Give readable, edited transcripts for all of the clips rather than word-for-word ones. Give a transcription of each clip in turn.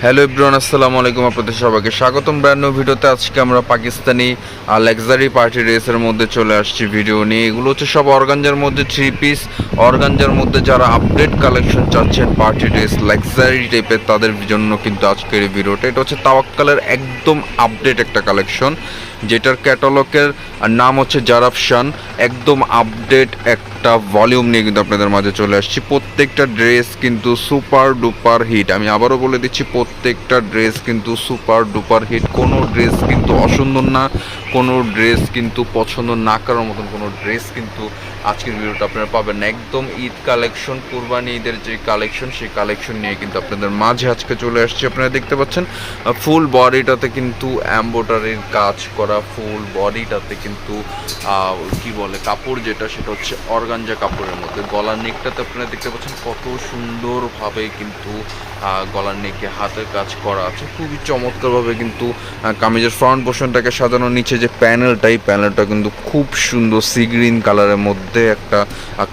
Hello everyone, আসসালামু আলাইকুম। আপনাদের সবাইকে স্বাগতম ব্র্যান্ড নিউ ভিডিওতে। আজকে আমরা পাকিস্তানি লাক্সারি পার্টি ড্রেসের মধ্যে চলে আসছি ভিডিও নিয়ে। এগুলো হচ্ছে সব অর্গানজার মধ্যে থ্রি পিস। অর্গানজার মধ্যে যারা আপডেট কালেকশন চাচ্ছেন পার্টি ড্রেস লাক্সারি টাইপের, তাদের জন্য কিন্তু আজকের এই ভিডিওটা। এটা হচ্ছে তাওয়াক্কালের একদম আপডেট একটা কালেকশন, যেটার ক্যাটালগের নাম হচ্ছে জারাফশান। একদম আপডেট একটা ভলিউম নিয়ে কিন্তু আপনাদের মাঝে চলে আসছি। প্রত্যেকটা ড্রেস কিন্তু সুপার ডুপার হিট। আমি আবারও বলে দিচ্ছি, প্রত্যেকটা ড্রেস কিন্তু সুপার ডুপার হিট। কোনো ড্রেস কিন্তু অসুন্দর না, কোনো ড্রেস কিন্তু পছন্দ না করার মতন কোনো ড্রেস কিন্তু আজকের ভিডিওটা আপনারা পাবেন না। একদম ঈদ কালেকশন, কুরবানি ঈদের যে কালেকশন, সেই কালেকশন নিয়ে কিন্তু আপনাদের মাঝে আজকে চলে আসছি। আপনারা দেখতে পাচ্ছেন ফুল বডিটাতে কিন্তু এমব্রয়ডারির কাজ করা, ফুল বডিটাতে কিন্তু কি বলে কাপড় যেটা, সেটা হচ্ছে অর্গানজা কাপড়ের মধ্যে। গলার নেকটাতে আপনারা দেখতে পাচ্ছেন কত সুন্দরভাবে কিন্তু গলার নেকে হাতের কাজ করা আছে। খুবই চমৎকারভাবে কিন্তু কামিজের ফ্রন্ট পোর্শনটাকে সাজানো। নিচে যে প্যানেলটা কিন্তু খুব সুন্দর সি গ্রিন কালারের মধ্যে একটা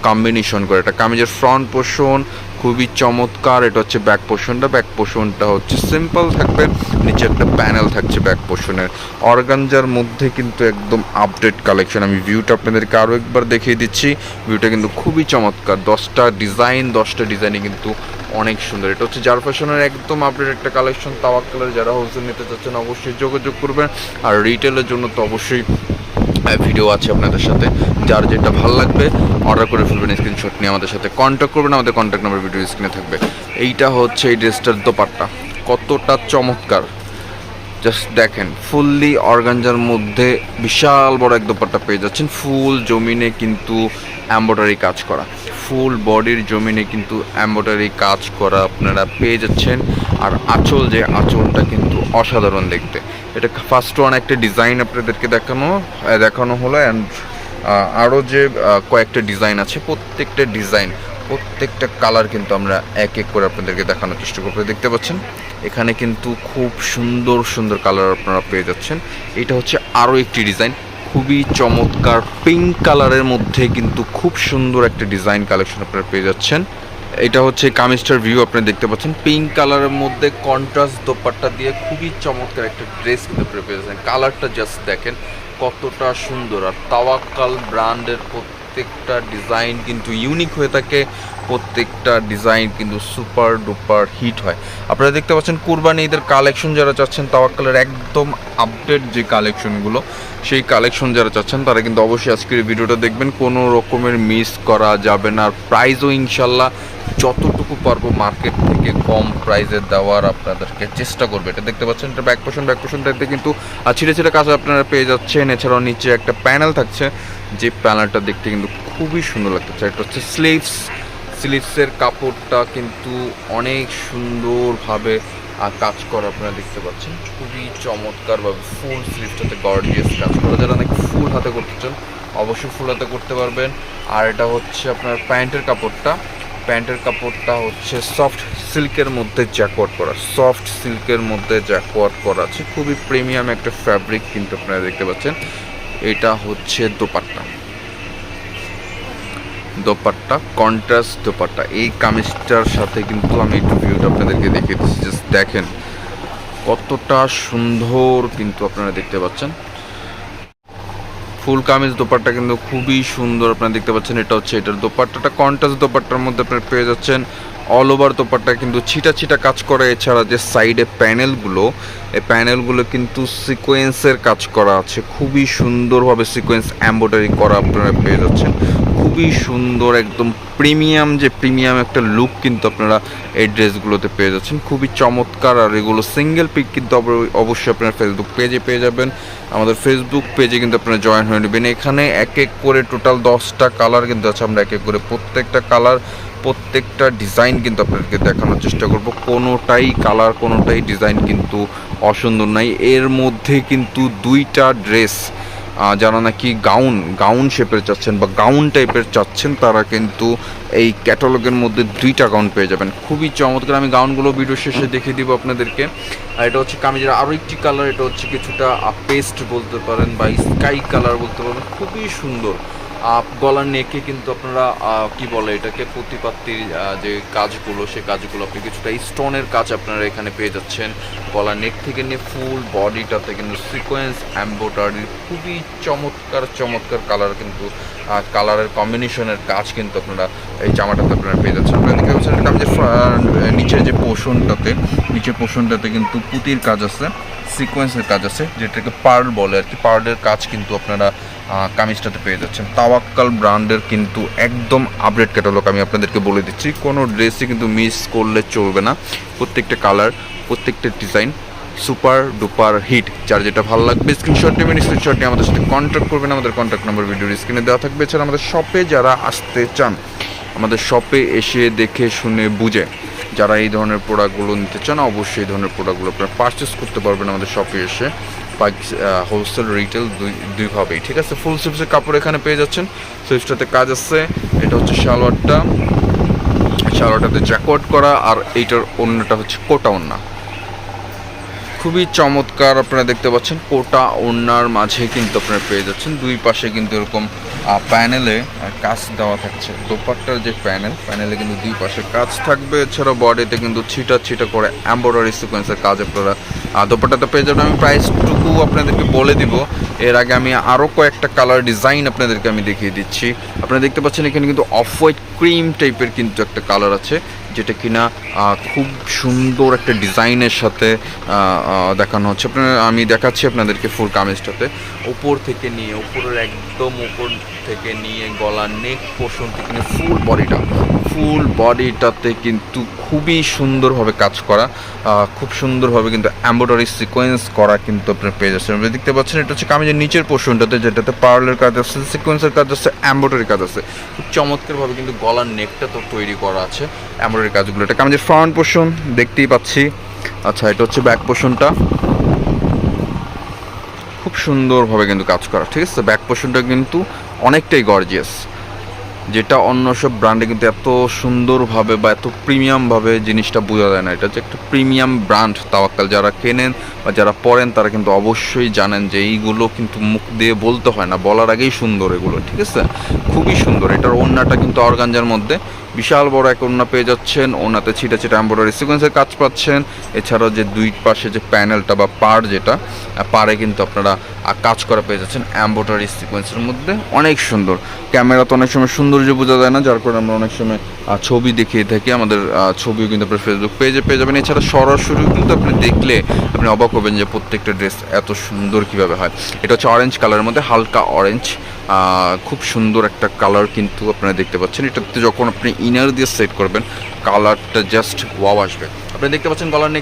কম্বিনেশন করে। এটা কামিজের ফ্রন্ট পোর্শন, খুবই চমৎকার। এটা হচ্ছে ব্যাক পোর্শনটা হচ্ছে সিম্পল থাকবে, নিচে একটা প্যানেল থাকছে ব্যাক পোর্শনের। অর্গানজার মধ্যে কিন্তু একদম আপডেট কালেকশন। আমি ভিউটা আপনাদেরকে আরও একবার দেখিয়ে দিচ্ছি। ভিউটা কিন্তু খুবই চমৎকার। 10টা ডিজাইনই কিন্তু অনেক সুন্দর। এটা হচ্ছে জারাফশানের একদম আপডেট একটা কালেকশন। তাওয়াক্কালের যারা হোলসেল নিতে চাচ্ছেন অবশ্যই যোগাযোগ করবেন, আর রিটেলের জন্য তো অবশ্যই ভিডিও আছে আপনাদের সাথে। যার যেটা ভালো লাগবে অর্ডার করে ফেলবেন, স্ক্রিনশট নিয়ে আমাদের সাথে কন্ট্যাক্ট করবেন। আমাদের কন্ট্যাক্ট নাম্বার ভিডিও স্ক্রিনে থাকবে। এইটা হচ্ছে এই ড্রেসটার দোপাট্টা, কতটা চমৎকার জাস্ট দেখেন। ফুললি অর্গানজার মধ্যে বিশাল বড় এক দোপাট্টা পেয়ে যাচ্ছেন। ফুল জমিনে কিন্তু এমব্রয়ডারি কাজ করা, ফুল বডির জমিনে কিন্তু এমব্রয়ডারি কাজ করা আপনারা পেয়ে যাচ্ছেন। আর আঁচলটা কিন্তু অসাধারণ দেখতে। এটা ফার্স্ট ওয়ান একটা ডিজাইন আপনাদেরকে দেখানো হলো। অ্যান্ড আরও যে কয়েকটা ডিজাইন আছে, প্রত্যেকটা কালার কিন্তু আমরা এক এক করে আপনাদেরকে দেখানোর চেষ্টা করবো। দেখতে পাচ্ছেন এখানে কিন্তু খুব সুন্দর কালার আপনারা পেয়ে যাচ্ছেন। এটা হচ্ছে আরও একটি ডিজাইন, খুবই চমৎকার পিঙ্ক কালারের মধ্যে কিন্তু খুব সুন্দর একটা ডিজাইন কালেকশন আপনারা পেয়ে যাচ্ছেন। এটা হচ্ছে কামিজটার ভিউ আপনারা দেখতে পাচ্ছেন। পিঙ্ক কালারের মধ্যে কন্ট্রাস্ট দোপাট্টা দিয়ে খুবই চমৎকার একটা ড্রেস কিন্তু আপনারা পেয়ে যাচ্ছেন। কালারটা জাস্ট দেখেন কতটা সুন্দর। আর তাওয়াক্কাল ব্র্যান্ডের প্রত্যেকটা ডিজাইন কিন্তু ইউনিক হয়ে থাকে, প্রত্যেকটা ডিজাইন কিন্তু সুপার ডুপার হিট হয়। আপনারা দেখতে পাচ্ছেন কুরবানি ঈদের কালেকশন যারা চাচ্ছেন, তাওয়াক্কালের একদম আপডেট যে কালেকশনগুলো, সেই কালেকশন যারা চাচ্ছেন তারা কিন্তু অবশ্যই আজকের ভিডিওটা দেখবেন। কোনো রকমের মিস করা যাবে না। আর প্রাইসও ইনশাল্লাহ যতটুকু পারবো মার্কেট থেকে কম প্রাইসে দেওয়ার আপনাদেরকে চেষ্টা করবে। এটা দেখতে পাচ্ছেন, এটা ব্যাক পোর্শনটাতে কিন্তু ছিঁড়ে কাজ আপনারা পেয়ে যাচ্ছেন। এছাড়াও নিচে একটা প্যানেল থাকছে, যে প্যানেলটা দেখতে কিন্তু খুবই সুন্দর লাগতেছে। এটা হচ্ছে স্লিভসের কাপড়টা কিন্তু অনেক সুন্দরভাবে কাজ করা আপনারা দেখতে পাচ্ছেন। খুবই চমৎকারভাবে ফুল স্লিভসটাতে গর্জিয়াস কাজ করা। যারা নাকি ফুল হাতে করতে চান অবশ্যই ফুল হাতে করতে পারবেন। আর এটা হচ্ছে আপনার প্যান্টের কাপড়টা হচ্ছে সফট সিল্কের মধ্যে জ্যাকওয়ার্ক করা আছে। খুবই প্রিমিয়াম একটা ফ্যাব্রিক কিন্তু আপনারা দেখতে পাচ্ছেন। এটা হচ্ছে দোপাট্টা কন্ট্রাস্ট দোপাট্টা। এই কামিজটার সাথে কিন্তু আমি একটু ভিউটা আপনাদেরকে দেখিয়ে দিচ্ছি। জাস্ট দেখেন কতটা সুন্দর কিন্তু আপনারা দেখতে পাচ্ছেন। ফুল কামিজ দোপাট্টা কিন্তু খুবই সুন্দর আপনারা দেখতে পাচ্ছেন। এটা হচ্ছে এটার দোপাট্টাটা কন্ট্রাস্ট দোপাট্টার মধ্যে আপনারা পেয়ে যাচ্ছেন। অল ওভার দোপাট্টা কিন্তু ছিটা কাজ করে। এছাড়া যে সাইডে এই প্যানেলগুলো কিন্তু সিকোয়েন্সের কাজ করা আছে। খুবই সুন্দরভাবে সিকোয়েন্স এমব্রয়ডারি করা আপনারা পেয়ে যাচ্ছেন। খুবই সুন্দর, একদম প্রিমিয়াম একটা লুক কিন্তু আপনারা এই ড্রেসগুলোতে পেয়ে যাচ্ছেন। খুবই চমৎকার। আর এগুলো সিঙ্গেল পিক কিন্তু অবশ্যই আপনারা ফেসবুক পেজে পেয়ে যাবেন। আমাদের ফেসবুক পেজে কিন্তু আপনারা জয়েন হয়ে নেবেন। এখানে এক এক করে টোটাল 10টা কালার কিন্তু আছে। আমরা এক এক করে প্রত্যেকটা কালার, প্রত্যেকটা ডিজাইন কিন্তু আপনাদেরকে দেখানোর চেষ্টা করব। কোনোটাই ডিজাইন কিন্তু অসুন্দর নাই। এর মধ্যে কিন্তু 2টা ড্রেস, যারা নাকি গাউন শেপের চাচ্ছেন বা গাউন টাইপের চাচ্ছেন, তারা কিন্তু এই ক্যাটালগের মধ্যে 2টা গাউন পেয়ে যাবেন। খুবই চমৎকার। আমি গাউনগুলো ভিডিও শেষে দেখিয়ে দিব আপনাদেরকে। আর এটা হচ্ছে কামিজের আরও একটি কালার। এটা হচ্ছে কিছুটা পেস্ট বলতে পারেন বা স্কাই কালার বলতে পারেন। খুবই সুন্দর। গলার নেকে কিন্তু আপনারা কি বলে এটাকে প্রতিপাত্তির যে কাজগুলো, সেই কাজগুলো আপনি কিছুটা স্টোনের কাজ আপনারা এখানে পেয়ে যাচ্ছেন। গলার নেক থেকে নিয়ে ফুল বডিটাতে কিন্তু সিকোয়েন্স এমব্রয়ডারি, খুবই চমৎকার চমৎকার কালার, কিন্তু কালারের কম্বিনেশনের কাজ কিন্তু আপনারা এই জামাটাতে আপনারা পেয়ে যাচ্ছেন। আপনারা দেখতে পাচ্ছেন আমি যে নিচের যে নিচের পোর্শনটাতে কিন্তু পুঁতির কাজ আছে, সিকোয়েন্সের কাজ আছে, যেটাকে পার্ল বলে আর কি। পার্লের কাজ কিন্তু আপনারা কামিজটাতে পেয়ে যাচ্ছেন। তাওয়াক্কাল ব্র্যান্ডের কিন্তু একদম আপডেট ক্যাটালগ আমি আপনাদেরকে বলে দিচ্ছি, কোনো ড্রেসই কিন্তু মিস করলে চলবে না। প্রত্যেকটা কালার, প্রত্যেকটা ডিজাইন সুপার ডুপার হিট। যার যেটা ভালো লাগবে স্ক্রিনশট নেবেন, স্ক্রিনশট নিয়ে আমাদের সাথে কন্ট্যাক্ট করবেন। আমাদের কন্ট্যাক্ট নাম্বার ভিডিওর স্ক্রিনে দেওয়া থাকবে। এছাড়া আমাদের শপে যারা আসতে চান, আমাদের শপে এসে দেখে শুনে বুঝে যারা এই ধরনের প্রোডাক্টগুলো নিতে চান, অবশ্যই এই ধরনের প্রোডাক্টগুলো আপনারা পারচেস করতে পারবেন আমাদের শপে এসে। হোলসেল রিটেল দুইভাবেই, ঠিক আছে। ফুল স্লিভসের কাপড় এখানে পেয়ে যাচ্ছেন, স্লিভসটাতে কাজ আছে। এটা হচ্ছে শালোয়ারটাতে জ্যাকওয়ার্ড করা, আর এইটার ওড়নাটা হচ্ছে কোটা ওড়না। খুবই চমৎকার আপনারা দেখতে পাচ্ছেন, কোটা ওড়নার মাঝে কিন্তু আপনারা পেয়ে যাচ্ছেন দুই পাশে কিন্তু এরকম প্যানেলে কাজ দেওয়া থাকছে। দোপাট্টার যে প্যানেলে কিন্তু দুই পাশে কাজ থাকবে। এছাড়াও বডিতে কিন্তু ছিটা ছিটা করে এমব্রয়ডারি সিকোয়েন্সের কাজ আপনারা দোপাট্টাতে পেয়ে যাবেন। আমি প্রাইসটুকু আপনাদেরকে বলে দিব, এর আগে আমি আরও কয়েকটা কালার ডিজাইন আপনাদেরকে আমি দেখিয়ে দিচ্ছি। আপনারা দেখতে পাচ্ছেন এখানে কিন্তু অফ হোয়াইট ক্রিম টাইপের কিন্তু একটা কালার আছে, যেটা কিনা খুব সুন্দর একটা ডিজাইনের সাথে দেখানো হচ্ছে। আমি দেখাচ্ছি আপনাদেরকে ফুল কামিজটাতে উপর থেকে নিয়ে, উপরের একদম উপর থেকে নিয়ে গলার নেক পোর্শন থেকে নিয়ে ফুল বডিটাতে কিন্তু খুবই সুন্দরভাবে কাজ করা, খুব সুন্দরভাবে কিন্তু এমব্রয়ডারি সিকোয়েন্স করা কিন্তু আপনারা পেয়ে যাচ্ছেন। আপনি দেখতে পাচ্ছেন এটা হচ্ছে কামিজের নিচের পোর্শনটাতে, যেটাতে পার্লের কাজ আছে, সিকোয়েন্সের কাজ আছে, এমব্রয়ডারি কাজ আছে। খুব চমৎকারভাবে কিন্তু গলার নেকটা তো তৈরি করা আছে এমব্রয়ডারি কাজগুলো। এটা কামিজের ফ্রন্ট পোর্শন দেখতেই পাচ্ছি। আচ্ছা, এটা হচ্ছে ব্যাক পোর্শনটা, খুব সুন্দরভাবে কিন্তু কাজ করা, ঠিক আছে। ব্যাক পোর্শনটা কিন্তু অনেকটাই গর্জিয়াস, যেটা অন্য সব ব্র্যান্ডে কিন্তু এত সুন্দরভাবে বা এত প্রিমিয়ামভাবে জিনিসটা বোঝা যায় না। এটা হচ্ছে একটা প্রিমিয়াম ব্র্যান্ড তাওয়াক্কাল। যারা কেনেন বা যারা পরেন তারা কিন্তু অবশ্যই জানেন যে এইগুলো কিন্তু মুখ দিয়ে বলতে হয় না, বলার আগেই সুন্দর এগুলো, ঠিক আছে। খুবই সুন্দর। এটার ওড়নাটা কিন্তু অর্গানজার মধ্যে বিশাল বড় এক ওড়না পেয়ে যাচ্ছেন। ওড়নাতে ছিটা ছিটা এমব্রয়ডারি সিকোয়েন্সের কাজ পাচ্ছেন। এছাড়াও যে দুই পাশে যে প্যানেলটা বা পাড়, যেটা পাড়ে কিন্তু আপনারা কাজ করা পেয়ে যাচ্ছেন এমব্রয়ডারি সিকোয়েন্সের মধ্যে। অনেক সুন্দর। ক্যামেরাতে অনেক সময় সৌন্দর্য বোঝা যায় না, যার কারণে আমরা অনেক সময় ছবি দেখিয়ে থাকি। আমাদের ছবিও কিন্তু আপনার ফেসবুক পেজে পেয়ে যাবেন। এছাড়া সরাসরি কিন্তু আপনি দেখলে আপনি অবাক হবেন যে প্রত্যেকটা ড্রেস এত সুন্দর কীভাবে হয়। এটা হচ্ছে অরেঞ্জ কালারের মধ্যে, হালকা অরেঞ্জ, খুব সুন্দর একটা কালার কিন্তু আপনারা দেখতে পাচ্ছেন। এটাতে যখন আপনি ইনার দিয়ে সেট করবেন, কালারটা জাস্ট ওয়াও আসবে। আপনি দেখতে পাচ্ছেন গলার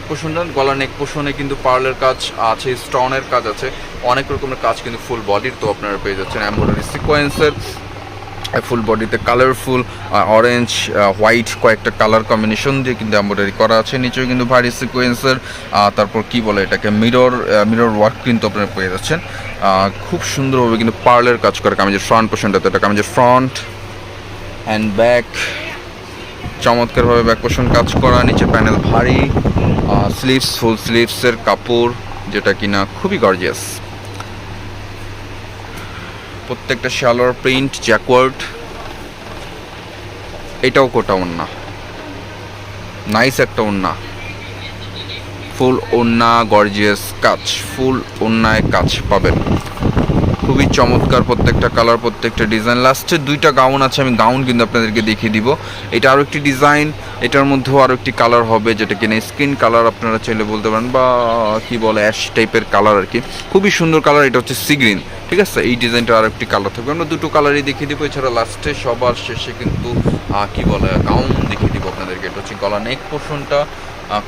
নেক পোর্শনে কিন্তু পার্লের কাজ আছে, স্টোনের কাজ আছে, অনেক রকমের কাজ কিন্তু ফুল বডির তো আপনারা পেয়ে যাচ্ছেন এমব্রয়ডারি সিকোয়েন্সের। ফুল বডিতে কালারফুল অরেঞ্জ হোয়াইট কয়েকটা কালার কম্বিনেশন দিয়ে কিন্তু এমব্রয়ডারি করা আছে। নিচেও কিন্তু ভারী সিকোয়েন্সের, তারপর কি বলে এটাকে মিরর ওয়ার্ক কিন্তু আপনারা পেয়ে যাচ্ছেন। খুব সুন্দরভাবে কিন্তু পার্লের কাজ করে কামিজের ফ্রন্ট পোর্শনটাতে। এটা কামিজের ফ্রন্ট অ্যান্ড ব্যাক, চমৎকারভাবে ব্যাক পোর্শন কাজ করা। নিচে প্যানেল ভারী, ফুল স্লিভসের কাপড়, যেটা কিনা খুবই গর্জিয়াস। প্রত্যেকটা শালোয়ার প্রিন্ট জ্যাকওয়ার্ড। এটাও কোটা ওড়না, নাইস একটা ওড়না, ফুল ওড়না গর্জিয়াস কাজ, ফুল ওড়নায় কাজ পাবেন। খুবই চমৎকার প্রত্যেকটা কালার, প্রত্যেকটা ডিজাইন। লাস্টে দুইটা গাউন আছে, আমি গাউন কিন্তু আপনাদেরকে দেখিয়ে দিব। এটা আরও একটি ডিজাইন, এটার মধ্যেও আরও একটি কালার হবে, যেটা কিনা স্কিন কালার আপনারা চাইলে বলতে পারেন, বা কি বলে অ্যাশ টাইপের কালার আর কি। খুবই সুন্দর কালার। এটা হচ্ছে সি গ্রিন, ঠিক আছে। এই ডিজাইনটা আরও একটি কালার থাকবে, আমরা দুটো কালারই দেখিয়ে দিব। এছাড়া লাস্টে সবার শেষে কিন্তু কি বলে গাউন দেখিয়ে দিব আপনাদেরকে। এটা হচ্ছে গলা নেক পোর্শনটা,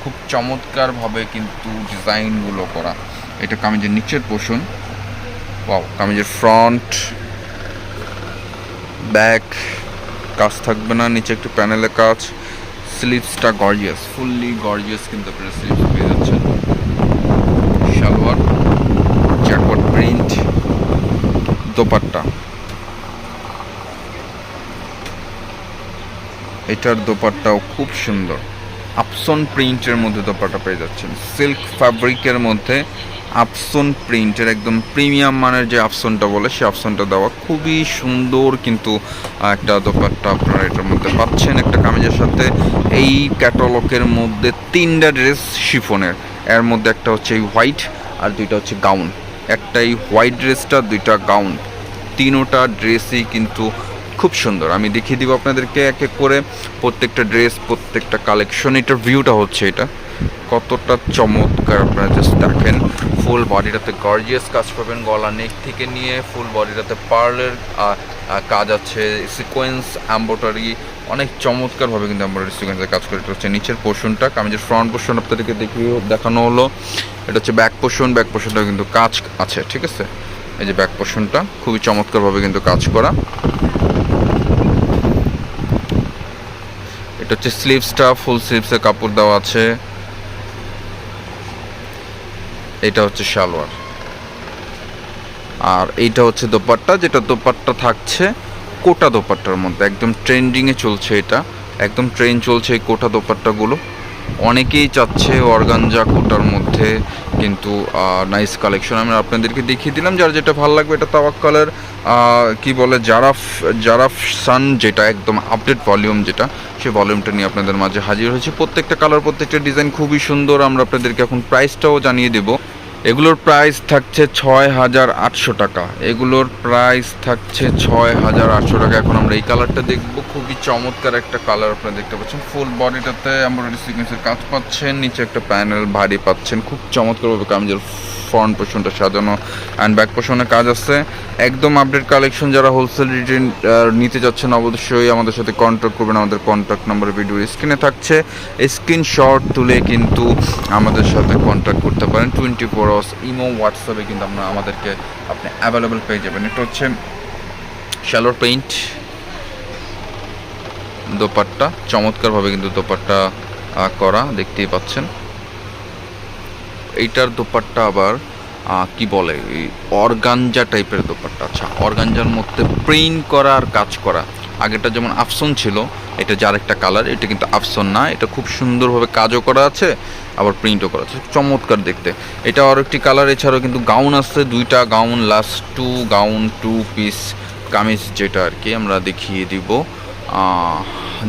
খুব চমৎকারভাবে কিন্তু ডিজাইনগুলো করা। এটা কামিজের নিচের পোর্শন, ওয়াও। কামিজের ফ্রন্ট ব্যাক কাজ থাকবে না, নিচে একটু প্যানেলে কাজ। স্লিভসটা গর্জিয়াস, ফুললি গর্জিয়াস কিন্তু আপনারা স্লিভস পেয়ে যাচ্ছেন। সালোয়ার জ্যাকওয়ার্ড প্রিন্ট, দোপাট্টা, এটার দোপাট্টাও খুব সুন্দর, আপসন প্রিন্টের মধ্যে দোপাট্টা পেয়ে যাচ্ছেন। সিল্ক ফ্যাব্রিকের মধ্যে আফসন প্রিন্টের একদম প্রিমিয়াম মানের যে আফসনটা বলে সেই আফসনটা দেওয়া, খুবই সুন্দর কিন্তু একটা দোপাট্টা আপনারা এটার মধ্যে পাচ্ছেন একটা কামিজের সাথে। এই ক্যাটালগের মধ্যে 3টা ড্রেস শিফনের, এর মধ্যে একটা হচ্ছে এই হোয়াইট আর 2টা হচ্ছে গাউন। একটা এই হোয়াইট ড্রেসটা, 2টা গাউন, 3টা ড্রেসই কিন্তু খুব সুন্দর। আমি দেখিয়ে দিব আপনাদেরকে এক এক করে প্রত্যেকটা ড্রেস, প্রত্যেকটা কালেকশন। এটার ভিউটা হচ্ছে এটা কতটা চমৎকার আপনারা জাস্ট দেখেন। ফুল বডিটাতে গর্জিয়াস কাজ পাবেন, গলা নেক থেকে নিয়ে ফুল বডিটাতে পার্লের কাজ আছে, সিকোয়েন্স এমব্রয়ডারি অনেক চমৎকারভাবে কিন্তু এমব্রয়ডারি সিকোয়েন্সের কাজ করে। এটা হচ্ছে নিচের পোর্শনটা, কামিজের ফ্রন্ট পোর্শন আপনাদেরকে দেখানো হলো। এটা হচ্ছে ব্যাক পোর্শন, ব্যাক পোর্শনটা কিন্তু কাজ আছে, ঠিক আছে। এই যে ব্যাক পোর্শনটা খুবই চমৎকারভাবে কিন্তু কাজ করা। এটা হচ্ছে স্লিভসটা, ফুল স্লিভসের কাপড় দেওয়া আছে। এটা হচ্ছে সালোয়ার, আর এইটা হচ্ছে দোপাট্টা, যেটা দোপাট্টা থাকছে কোটা দোপাট্টার মধ্যে। একদম ট্রেন্ডিংয়ে চলছে, এটা একদম ট্রেন্ড চলছে এই কোটা দোপাট্টাগুলো। অনেকেই চাচ্ছে অর্গানজা কোটার মধ্যে, কিন্তু নাইস কালেকশন আমি আপনাদেরকে দেখিয়ে দিলাম। যার যেটা ভালো লাগবে, এটা তাওয়াক্কালের কি বলে জারাফ সান, যেটা একদম আপডেট ভলিউম, যেটা সেই ভলিউমটা নিয়ে আপনাদের মাঝে হাজির হয়েছে। প্রত্যেকটা কালার, প্রত্যেকটা ডিজাইন খুবই সুন্দর। আমরা আপনাদেরকে এখন প্রাইসটাও জানিয়ে দেবো। এগুলোর প্রাইস থাকছে 6,800 টাকা। এগুলোর প্রাইস থাকছে 6,800 টাকা। এখন আমরা এই কালারটা দেখব, খুবই চমৎকার একটা কালার আপনারা দেখতে পাচ্ছেন। ফুল বডিটাতে এমব্রয়ডারি সিকোয়েন্সের কাজ পাচ্ছেন, নিচে একটা প্যানেল ভারী পাচ্ছেন, খুব চমৎকারভাবে কামিজের ফ্রন্ট পোর্শনটা সাজানো অ্যান্ড ব্যাক পোর্শনে কাজ আছে। একদম আপডেট কালেকশন। যারা হোলসেল রিটেল নিতে যাচ্ছেন অবশ্যই আমাদের সাথে কন্ট্যাক্ট করবেন। আমাদের কন্ট্যাক্ট নাম্বার ভিডিওর স্ক্রিনে থাকছে, স্ক্রিনশট তুলে কিন্তু আমাদের সাথে কন্ট্যাক্ট করতে পারেন। 24 আওয়ার্স ইমো, হোয়াটসঅ্যাপে কিন্তু আমাদেরকে আপনি অ্যাভেলেবেল পেয়ে যাবেন। এটা হচ্ছে শ্যালোর পেইন্ট দোপাট্টা, চমৎকারভাবে কিন্তু দোপাট্টা করা দেখতেই পাচ্ছেন। এইটার দোপাট্টা আবার কি বলে, অর্গানজা টাইপের দোপাট্টা। আচ্ছা, অর্গানজার মধ্যে প্রিন্ট করা আর কাজ করা। আগেটা যেমন আফসন ছিল, এটা যার একটা কালার, এটা কিন্তু আফসন না, এটা খুব সুন্দরভাবে কাজও করা আছে, আবার প্রিন্টও করা আছে, চমৎকার দেখতে। এটা আর একটি কালার। এছাড়াও কিন্তু গাউন আছে, 2টা gown, last 2 gown, 2 piece kameez, যেটা আর কি আমরা দেখিয়ে দিব।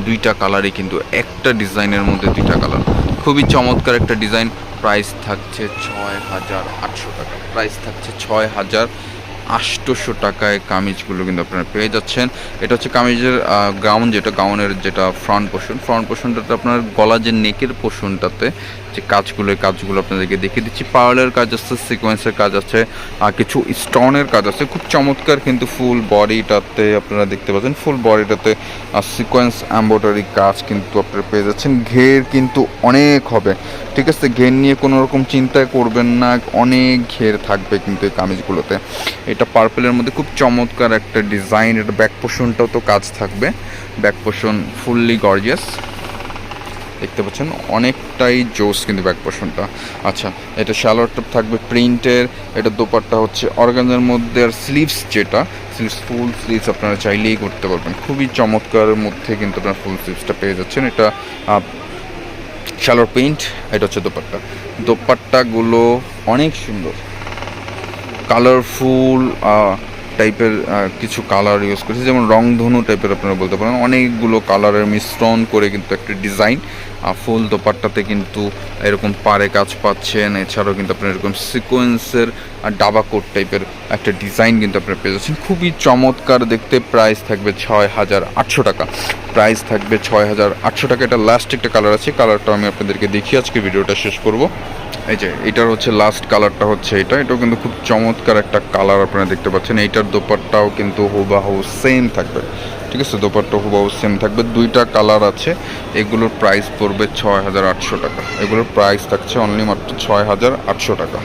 2টা কালারই কিন্তু একটা ডিজাইনের মধ্যে 2টা কালার, খুবই চমৎকার একটা ডিজাইন। প্রাইস থাকছে 6,800 টাকা। প্রাইস থাকছে 6,800 টাকায় কামিজগুলো কিন্তু আপনারা পেয়ে যাচ্ছেন। এটা হচ্ছে কামিজের গাউন, যেটা গাউনের যেটা ফ্রন্ট পোর্শনটাতে আপনার গলা যে নেকের পোর্শনটাতে যে কাজগুলো আপনাদেরকে দেখিয়ে দিচ্ছি। পার্লের কাজ আছে, সিকোয়েন্সের কাজ আছে, আর কিছু স্টোনের কাজ আছে, খুব চমৎকার। কিন্তু ফুল বডিটাতে আপনারা দেখতে পাচ্ছেন, ফুল বডিটাতে সিকোয়েন্স এমব্রয়ডারি কাজ কিন্তু আপনারা পেয়ে যাচ্ছেন। ঘের কিন্তু অনেক হবে, ঠিক আছে। ঘের নিয়ে কোনো রকম চিন্তা করবেন না, অনেক ঘের থাকবে কিন্তু এই কামিজগুলোতে। এটা পার্পেলের মধ্যে খুব চমৎকার একটা ডিজাইন। এটা ব্যাক পোর্শনটাও তো কাজ থাকবে, ব্যাক পোর্শন ফুললি গর্জিয়াস দেখতে পাচ্ছেন, অনেকটাই জোস কিন্তু ব্যাক পোর্শনটা। আচ্ছা, এটা সালোয়ারটা থাকবে প্রিন্টের, এটা দোপাট্টা হচ্ছে অর্গানজার মধ্যে, আর স্লিভস যেটা স্লিভস, ফুল স্লিভস আপনারা চাইলেই করতে পারবেন। খুবই চমৎকারের মধ্যে কিন্তু আপনারা ফুল স্লিভসটা পেয়ে যাচ্ছেন। এটা সালোয়ার প্রিন্ট, এটা হচ্ছে দোপাট্টাগুলো অনেক সুন্দর, কালারফুল টাইপের কিছু কালার ইউজ করেছে, যেমন রংধনু টাইপের আপনারা বলতে পারেন। অনেকগুলো কালারের মিশ্রণ করে কিন্তু একটা ডিজাইন। ফুল দোপাট্টাতে কিন্তু এরকম পাড়ে কাজ পাচ্ছেন। এছাড়াও কিন্তু আপনার এরকম সিকোয়েন্সের ডাবা কোট টাইপের একটা ডিজাইন কিন্তু আপনারা পেয়ে যাচ্ছেন, খুবই চমৎকার দেখতে। প্রাইস থাকবে 6,800 টাকা। প্রাইস থাকবে 6,800 টাকা। এটা লাস্ট একটা কালার আছে, কালারটা আমি আপনাদেরকে দেখিয়ে আজকে ভিডিওটা শেষ করব। এই যে এটার হচ্ছে লাস্ট কালারটা হচ্ছে এটাও কিন্তু খুব চমৎকার একটা কালার আপনারা দেখতে পাচ্ছেন। এইটার দোপাট্টাও কিন্তু হুবাহু সেম থাকবে, ঠিক আছে। দোপাট্টা হুবাহু সেম থাকবে, 2টা কালার আছে। এগুলোর প্রাইস পড়বে 6,800 টাকা। এগুলোর প্রাইস থাকছে অনলি মাত্র 6,800 টাকা।